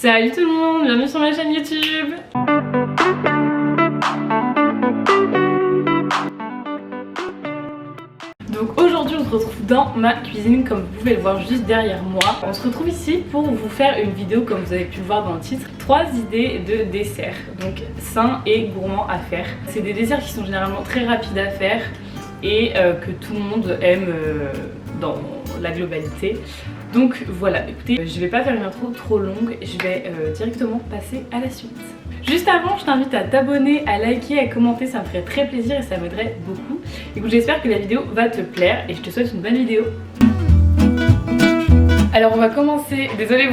Salut tout le monde, bienvenue sur ma chaîne YouTube. Donc aujourd'hui on se retrouve dans ma cuisine comme vous pouvez le voir juste derrière moi. On se retrouve ici pour vous faire une vidéo comme vous avez pu le voir dans le titre. 3 idées de desserts, donc sains et gourmands à faire. C'est des desserts qui sont généralement très rapides à faire et que tout le monde aime dans la globalité. Donc voilà, écoutez, je vais pas faire une intro trop longue, je vais directement passer à la suite. Juste avant, je t'invite à t'abonner, à liker, à commenter, ça me ferait très plaisir et ça m'aiderait beaucoup. Écoute, j'espère que la vidéo va te plaire et je te souhaite une bonne vidéo. Alors on va commencer, désolée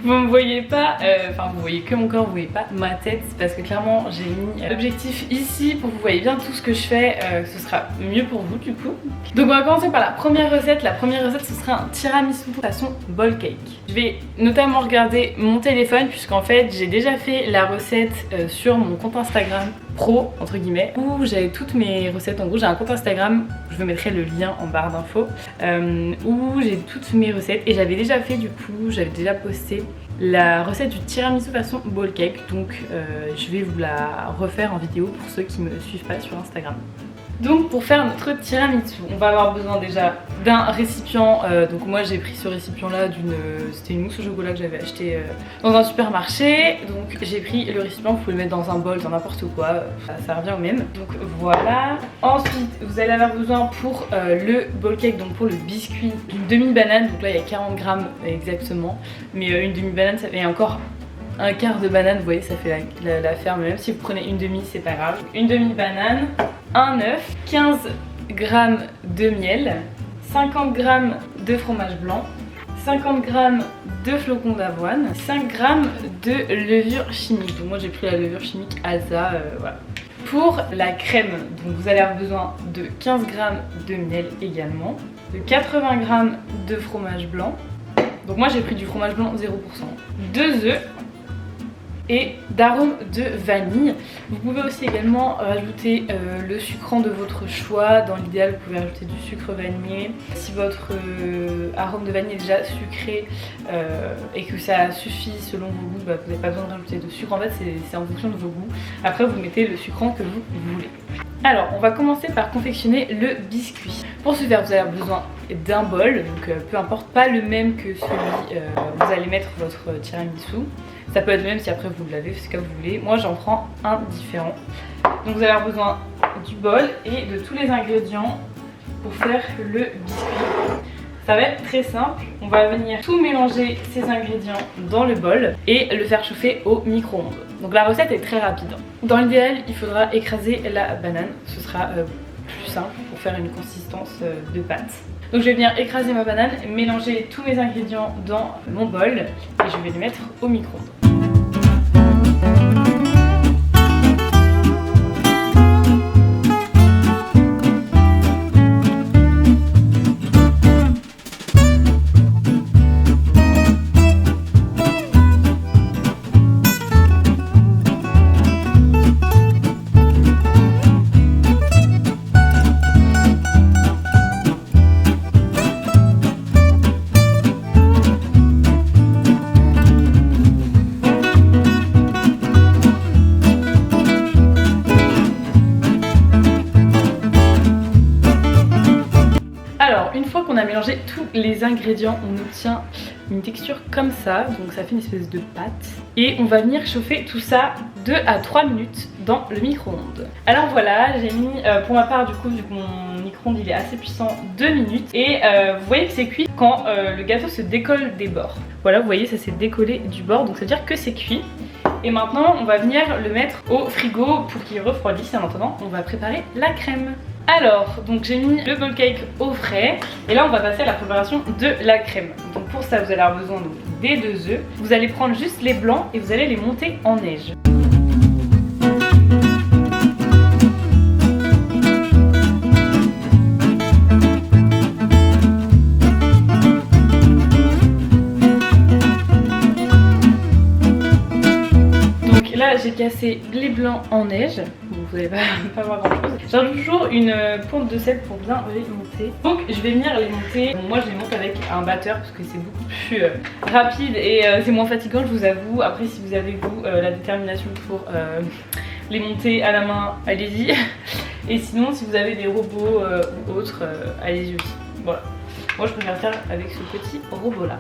vous me voyez pas, enfin vous voyez que mon corps, vous voyez pas ma tête parce que clairement j'ai mis l'objectif ici pour que vous voyez bien tout ce que je fais, ce sera mieux pour vous du coup. Donc on va commencer par la première recette. La première recette ce sera un tiramisu façon bowl cake. Je vais notamment regarder mon téléphone puisqu'en fait j'ai déjà fait la recette sur mon compte Instagram pro entre guillemets où j'avais toutes mes recettes. En gros j'ai un compte Instagram, je vous mettrai le lien en barre d'infos, où j'ai toutes mes recettes et j'avais déjà fait du coup, j'avais déjà posté la recette du tiramisu façon bowl cake, donc je vais vous la refaire en vidéo pour ceux qui me suivent pas sur Instagram. Donc pour faire notre tiramisu, on va avoir besoin déjà d'un récipient, donc moi j'ai pris ce récipient là c'était une mousse au chocolat que j'avais acheté dans un supermarché, donc j'ai pris le récipient, vous pouvez le mettre dans un bol, dans n'importe quoi, ça revient au même, donc voilà. Ensuite vous allez avoir besoin pour le bowl cake, donc pour le biscuit, d'une demi-banane, donc là il y a 40 grammes exactement, mais une demi-banane ça fait encore un quart de banane, vous voyez ça fait l'affaire, mais même si vous prenez une demi c'est pas grave. Une demi-banane, un œuf, 15 g de miel, 50 g de fromage blanc, 50 g de flocons d'avoine, 5 g de levure chimique. Donc moi j'ai pris la levure chimique Alsa, voilà. Pour la crème, donc vous allez avoir besoin de 15 g de miel également, de 80 g de fromage blanc. Donc moi j'ai pris du fromage blanc 0%, 2 œufs et d'arôme de vanille. Vous pouvez aussi également rajouter le sucrant de votre choix. Dans l'idéal, vous pouvez rajouter du sucre vanillé. Si votre arôme de vanille est déjà sucré et que ça suffit selon vos goûts, bah, vous n'avez pas besoin de rajouter de sucre. En fait, c'est en fonction de vos goûts. Après, vous mettez le sucrant que vous voulez. Alors, on va commencer par confectionner le biscuit. Pour ce faire, vous avez besoin d'un bol, donc peu importe, pas le même que celui où vous allez mettre votre tiramisu. Ça peut être le même si après vous le lavez, c'est comme vous voulez. Moi j'en prends un différent. Donc vous allez avoir besoin du bol et de tous les ingrédients pour faire le biscuit. Ça va être très simple. On va venir tout mélanger ces ingrédients dans le bol et le faire chauffer au micro-ondes. Donc la recette est très rapide. Dans l'idéal, il faudra écraser la banane. Ce sera plus simple pour faire une consistance de pâte. Donc je vais venir écraser ma banane, mélanger tous mes ingrédients dans mon bol et je vais les mettre au micro-ondes. Une fois qu'on a mélangé tous les ingrédients, on obtient une texture comme ça, donc ça fait une espèce de pâte. Et on va venir chauffer tout ça 2 à 3 minutes dans le micro-ondes. Alors voilà, j'ai mis pour ma part du coup, vu que mon micro-ondes il est assez puissant, 2 minutes. Et vous voyez que c'est cuit quand le gâteau se décolle des bords. Voilà, vous voyez ça s'est décollé du bord, donc ça veut dire que c'est cuit. Et maintenant on va venir le mettre au frigo pour qu'il refroidisse. En attendant, on va préparer la crème. Alors, donc j'ai mis le bowl cake au frais et là on va passer à la préparation de la crème. Donc pour ça vous allez avoir besoin des 2 œufs. Vous allez prendre juste les blancs et vous allez les monter en neige. Donc là j'ai cassé les blancs en neige. vous n'allez pas voir grand chose. J'ajoute toujours une pointe de sel pour bien les monter. Donc je vais venir les monter. Bon, moi je les monte avec un batteur parce que c'est beaucoup plus rapide et c'est moins fatigant, je vous avoue. Après si vous avez vous la détermination pour les monter à la main, allez-y. Et sinon si vous avez des robots ou autres, allez-y aussi. Voilà. Moi je préfère faire avec ce petit robot là.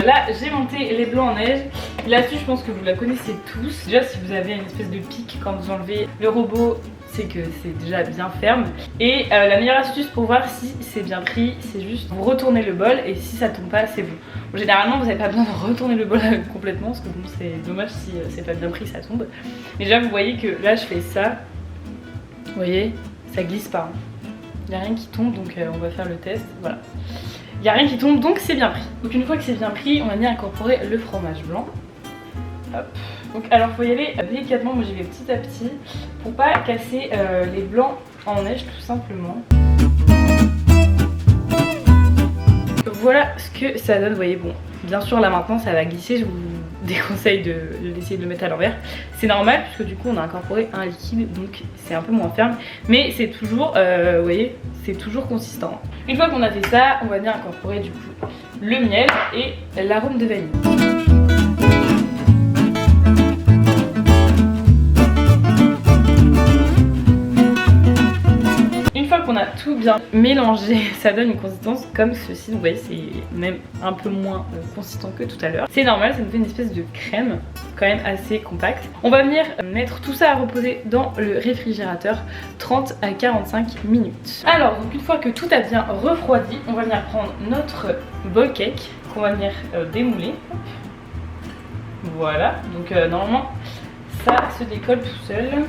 Là j'ai monté les blancs en neige. Là-dessus je pense que vous la connaissez tous. Déjà si vous avez une espèce de pic quand vous enlevez le robot, c'est que c'est déjà bien ferme. Et la meilleure astuce pour voir si c'est bien pris, c'est juste vous retournez le bol et si ça tombe pas, c'est bon. Bon, généralement vous n'avez pas besoin de retourner le bol complètement parce que bon, c'est dommage si c'est pas bien pris, ça tombe. Mais déjà vous voyez que là je fais ça. Vous voyez, ça glisse pas. Il n'y a rien qui tombe donc on va faire le test. Voilà. Il n'y a rien qui tombe donc c'est bien pris. Donc une fois que c'est bien pris, on va venir incorporer le fromage blanc. Hop. Donc alors faut y aller délicatement, moi j'y vais petit à petit pour pas casser les blancs en neige tout simplement. Voilà ce que ça donne, vous voyez, bon bien sûr là maintenant ça va glisser, je vous déconseille d'essayer de le mettre à l'envers. C'est normal puisque du coup on a incorporé un liquide donc c'est un peu moins ferme, mais c'est toujours, vous voyez, c'est toujours consistant. Une fois qu'on a fait ça, on va venir incorporer du coup le miel et l'arôme de vanille. On a tout bien mélangé, ça donne une consistance comme ceci. Donc vous voyez c'est même un peu moins consistant que tout à l'heure. C'est normal, ça nous fait une espèce de crème quand même assez compacte. On va venir mettre tout ça à reposer dans le réfrigérateur 30 à 45 minutes. Alors donc une fois que tout a bien refroidi, on va venir prendre notre bol cake qu'on va venir démouler. Voilà, donc normalement ça se décolle tout seul.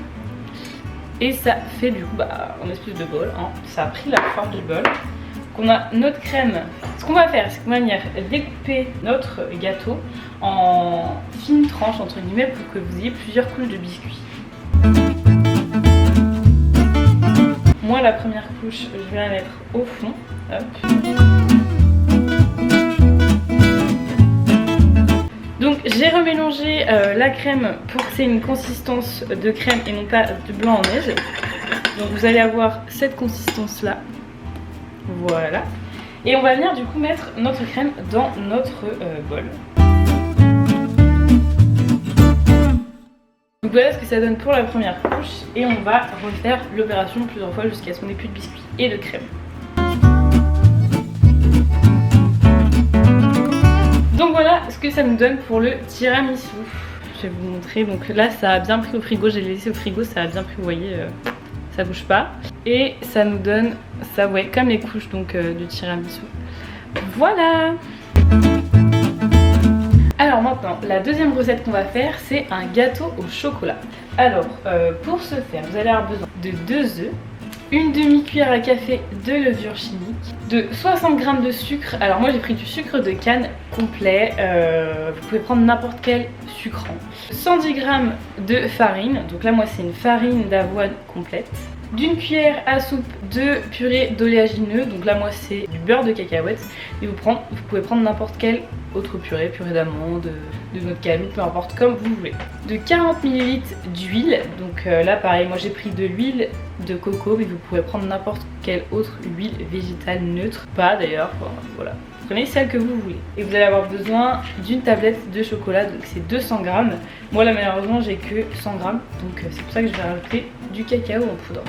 Et ça fait du coup un espèce de bol, hein. Ça a pris la forme du bol. Donc on a notre crème. Ce qu'on va faire, c'est qu'on va venir découper notre gâteau en fines tranches entre guillemets pour que vous ayez plusieurs couches de biscuits. Moi la première couche, je vais la mettre au fond. Hop. Donc j'ai remélangé la crème pour que c'est une consistance de crème et non pas de blanc en neige. Donc vous allez avoir cette consistance là. Voilà. Et on va venir du coup mettre notre crème dans notre bol. Donc voilà ce que ça donne pour la première couche. Et on va refaire l'opération plusieurs fois jusqu'à ce qu'on n'ait plus de biscuits et de crème. Donc voilà ce que ça nous donne pour le tiramisu. Je vais vous montrer. Donc là ça a bien pris au frigo, j'ai laissé au frigo, ça a bien pris, vous voyez, ça bouge pas. Et ça nous donne ça, ouais, comme les couches donc du tiramisu. Voilà. Alors maintenant, la deuxième recette qu'on va faire, c'est un gâteau au chocolat. Alors pour ce faire, vous allez avoir besoin de 2 œufs, une demi-cuillère à café de levure chimique, de 60 g de sucre. Alors moi j'ai pris du sucre de canne complet, vous pouvez prendre n'importe quel sucrant. 110 g de farine, donc là moi c'est une farine d'avoine complète. D'une cuillère à soupe de purée d'oléagineux, donc là moi c'est du beurre de cacahuète. Et vous pouvez prendre n'importe quelle autre purée, purée d'amande, de noix de cajou, peu importe, comme vous voulez. De 40 ml d'huile, donc là pareil, moi j'ai pris de l'huile de coco, mais vous pouvez prendre n'importe quelle autre huile végétale neutre, pas d'ailleurs, voilà. Prenez celle que vous voulez. Et vous allez avoir besoin d'une tablette de chocolat, donc c'est 200 g. Moi là malheureusement j'ai que 100 g, donc c'est pour ça que je vais rajouter du cacao en poudre.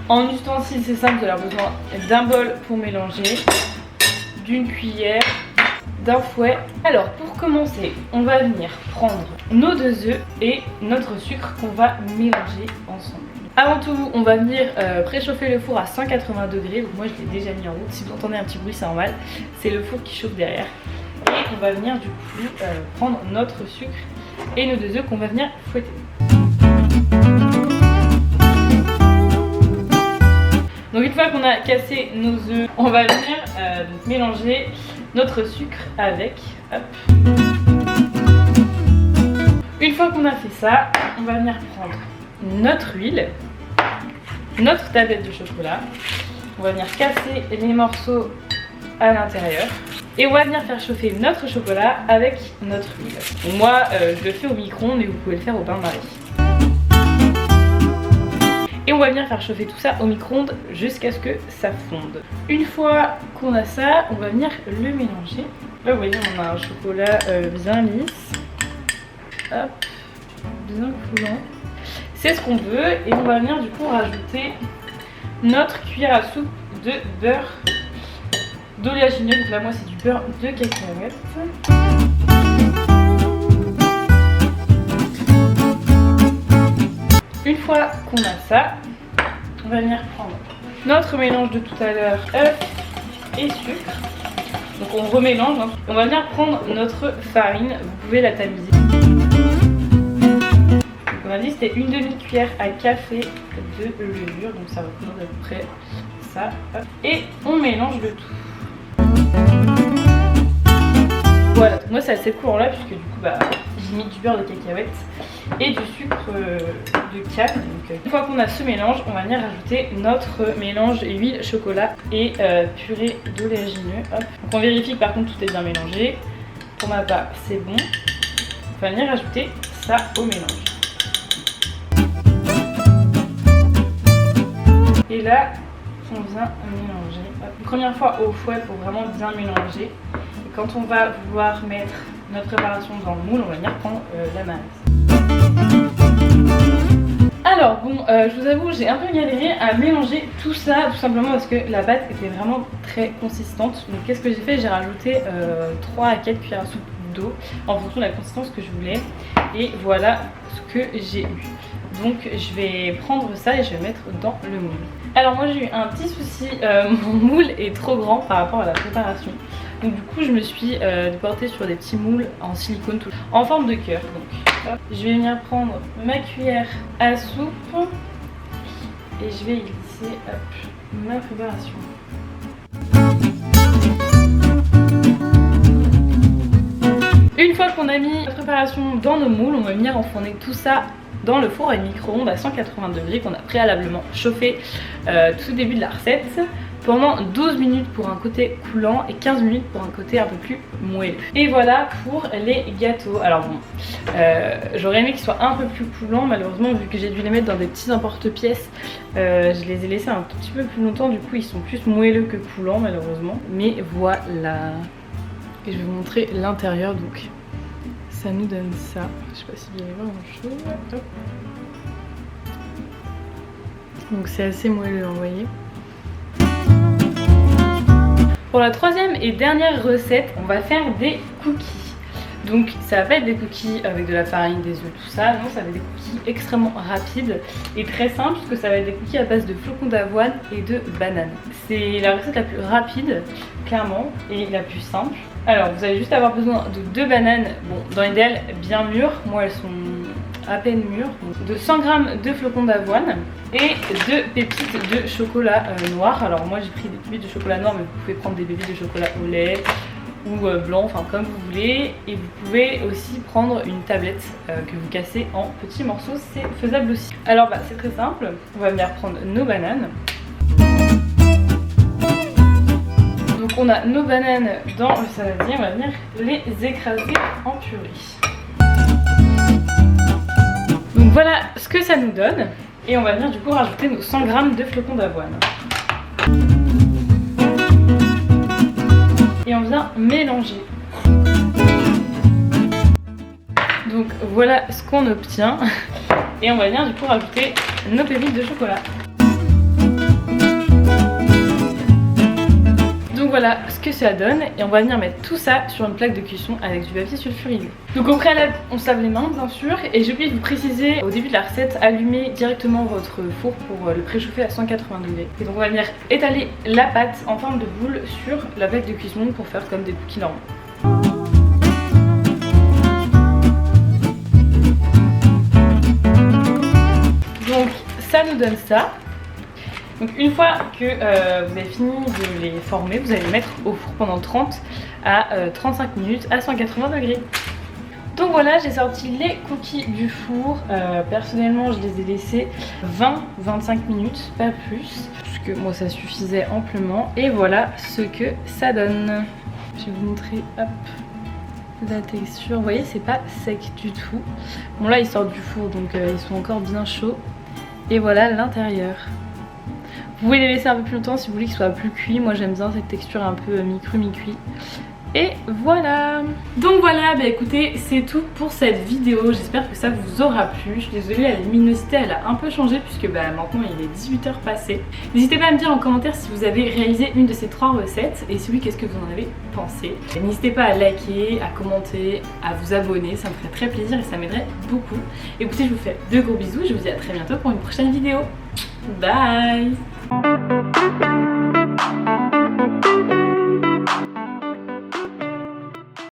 En ustensile c'est simple, vous allez avoir besoin d'un bol pour mélanger, d'une cuillère, d'un fouet. Alors pour commencer, on va venir prendre nos 2 œufs et notre sucre qu'on va mélanger ensemble. Avant tout, on va venir préchauffer le four à 180 degrés. Donc moi je l'ai déjà mis en route. Si vous entendez un petit bruit, c'est normal. C'est le four qui chauffe derrière. Et on va venir du coup prendre notre sucre et nos 2 œufs qu'on va venir fouetter. Donc une fois qu'on a cassé nos œufs, on va venir donc mélanger notre sucre avec. Hop. Une fois qu'on a fait ça, on va venir prendre notre huile, notre tablette de chocolat. On va venir casser les morceaux à l'intérieur. Et on va venir faire chauffer notre chocolat avec notre huile. Donc moi je le fais au micro-ondes mais vous pouvez le faire au bain-marie. Et on va venir faire chauffer tout ça au micro-ondes jusqu'à ce que ça fonde. Une fois qu'on a ça, on va venir le mélanger. Là vous voyez on a un chocolat bien lisse. Hop, bien coulant. C'est ce qu'on veut et on va venir du coup rajouter notre cuillère à soupe de beurre d'oléagineux. Donc là moi c'est du beurre de cacahuète. Une fois qu'on a ça, on va venir prendre notre mélange de tout à l'heure, œuf et sucre. Donc on remélange, hein. On va venir prendre notre farine, vous pouvez la tamiser. Donc on a dit c'était une demi-cuillère à café de levure, donc ça représente à peu près ça. Et on mélange le tout. Voilà, donc moi c'est à cette couleur là puisque du coup j'ai mis du beurre de cacahuète et du sucre de canne. Donc une fois qu'on a ce mélange, on va venir rajouter notre mélange huile, chocolat et purée d'oléagineux. Donc on vérifie que par contre tout est bien mélangé. Pour ma part c'est bon. On va venir rajouter ça au mélange. Et là on vient mélanger. Une première fois au fouet pour vraiment bien mélanger. Et quand on va vouloir mettre notre préparation dans le moule, on va venir prendre la mayonnaise. Alors bon, je vous avoue, j'ai un peu galéré à mélanger tout ça, tout simplement parce que la pâte était vraiment très consistante. Donc qu'est-ce que j'ai fait? J'ai rajouté 3 à 4 cuillères à soupe d'eau en fonction de la consistance que je voulais. Et voilà ce que j'ai eu. Donc je vais prendre ça et je vais mettre dans le moule. Alors moi j'ai eu un petit souci, mon moule est trop grand par rapport à la préparation. Donc du coup je me suis déportée sur des petits moules en silicone tout, en forme de cœur. Donc hop, je vais venir prendre ma cuillère à soupe et je vais y glisser ma préparation. Une fois qu'on a mis la préparation dans nos moules, on va venir enfourner tout ça dans le four à micro-ondes à 180 degrés qu'on a préalablement chauffé tout au début de la recette pendant 12 minutes pour un côté coulant et 15 minutes pour un côté un peu plus moelleux. Et voilà pour les gâteaux. Alors bon, j'aurais aimé qu'ils soient un peu plus coulants, malheureusement vu que j'ai dû les mettre dans des petits emporte-pièces, je les ai laissés un tout petit peu plus longtemps, du coup ils sont plus moelleux que coulants malheureusement. Mais voilà, et je vais vous montrer l'intérieur. Donc ça nous donne ça. Je sais pas si vous allez voir grand chose. Hop. Donc c'est assez moelleux, vous voyez. Pour la troisième et dernière recette, on va faire des cookies. Donc ça va pas être des cookies avec de la farine, des œufs, tout ça. Non, ça va être des cookies extrêmement rapides et très simples puisque ça va être des cookies à base de flocons d'avoine et de bananes. C'est la recette la plus rapide, clairement, et la plus simple. Alors vous allez juste avoir besoin de 2 bananes, bon dans l'idéal bien mûres, moi elles sont à peine mûres, de 100 g de flocons d'avoine et 2 pépites de chocolat noir. Alors moi j'ai pris des pépites de chocolat noir mais vous pouvez prendre des pépites de chocolat au lait ou blanc, enfin comme vous voulez. Et vous pouvez aussi prendre une tablette que vous cassez en petits morceaux, c'est faisable aussi. Alors c'est très simple, on va venir prendre nos bananes. Donc on a nos bananes dans le saladier, on va venir les écraser en purée. Donc voilà ce que ça nous donne. Et on va venir du coup rajouter nos 100 g de flocons d'avoine. Et on vient mélanger. Donc voilà ce qu'on obtient. Et on va venir du coup rajouter nos pépites de chocolat. Donc voilà ce que ça donne et on va venir mettre tout ça sur une plaque de cuisson avec du papier sulfurisé. Donc au préalable on se lave les mains bien sûr, et j'ai oublié de vous préciser au début de la recette, allumez directement votre four pour le préchauffer à 180 degrés. Et donc on va venir étaler la pâte en forme de boule sur la plaque de cuisson pour faire comme des cookies normaux. Donc ça nous donne ça. Donc une fois que vous avez fini de les former, vous allez les mettre au four pendant 30 à 35 minutes à 180 degrés. Donc voilà, j'ai sorti les cookies du four. Personnellement, je les ai laissés 20-25 minutes, pas plus, parce que moi ça suffisait amplement. Et voilà ce que ça donne. Je vais vous montrer, hop, la texture. Vous voyez, c'est pas sec du tout. Bon là, ils sortent du four, donc ils sont encore bien chauds. Et voilà l'intérieur. Vous pouvez les laisser un peu plus longtemps si vous voulez qu'ils soient plus cuits. Moi j'aime bien cette texture un peu mi-cru mi-cuit. Et voilà. Donc voilà, bah écoutez, c'est tout pour cette vidéo. J'espère que ça vous aura plu. Je suis désolée, la luminosité elle a un peu changé puisque bah maintenant il est 18h passé. N'hésitez pas à me dire en commentaire si vous avez réalisé une de ces 3 recettes et si oui, qu'est-ce que vous en avez pensé. N'hésitez pas à liker, à commenter, à vous abonner, ça me ferait très plaisir et ça m'aiderait beaucoup. Écoutez, je vous fais de gros bisous et je vous dis à très bientôt pour une prochaine vidéo. Bye.